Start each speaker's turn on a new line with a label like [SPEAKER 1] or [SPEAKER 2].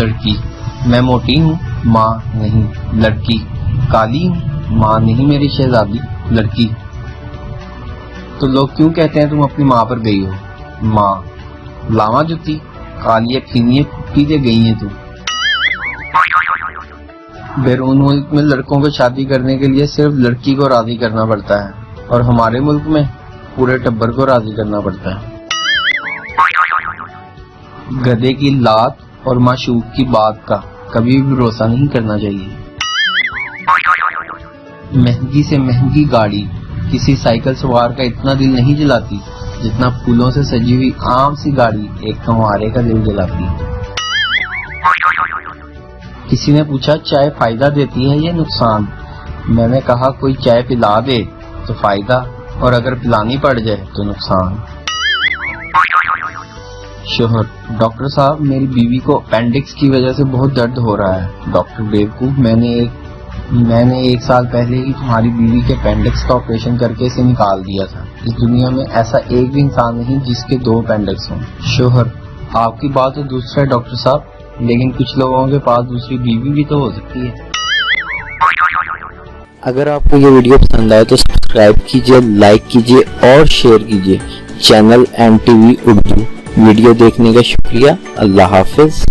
[SPEAKER 1] لڑکی، میں موٹی ہوں، ماں نہیں لڑکی، کالی ہوں، ماں نہیں میری شہزادی لڑکی۔ تو لوگ کیوں کہتے ہیں تم اپنی ماں پر گئی ہو؟ ماں، لاواں جتی، کالیاں پھینیاں پیتے گئی ہیں تم۔ بیرون ملک میں لڑکوں کو شادی کرنے کے لیے صرف لڑکی کو راضی کرنا پڑتا ہے، اور ہمارے ملک میں پورے ٹبر کو راضی کرنا پڑتا ہے۔ گدھے کی لات اور معشوق کی بات کا کبھی بھی بھروسہ نہیں کرنا چاہیے۔ مہنگی سے مہنگی گاڑی کسی سائیکل سوار کا اتنا دل نہیں جلاتی جتنا پھولوں سے سجی ہوئی عام سی گاڑی ایک کنوارے کا دل جلاتی ہے۔ کسی نے پوچھا چائے فائدہ دیتی ہے یا نقصان؟ میں نے کہا کوئی چائے پلا دے تو فائدہ، اور اگر پلانی پڑ جائے تو نقصان۔ شوہر، ڈاکٹر صاحب میری بیوی کو اپینڈکس کی وجہ سے بہت درد ہو رہا ہے۔ ڈاکٹر بیوقوف، میں نے 1 سال پہلے ہی تمہاری بیوی کے اپینڈکس کا آپریشن کر کے اسے نکال دیا تھا۔ اس دنیا میں ایسا ایک بھی انسان نہیں جس کے 2 اپینڈکس ہوں۔ شوہر، آپ کی بات تو دوسرا ہے ڈاکٹر صاحب، لیکن کچھ لوگوں کے پاس دوسری بیوی بھی تو ہو سکتی ہے۔
[SPEAKER 2] اگر آپ کو یہ ویڈیو پسند آئے تو سبسکرائب کیجئے، لائک کیجئے اور شیئر کیجئے چینل NTV اردو۔ ویڈیو دیکھنے کا شکریہ۔ اللہ حافظ۔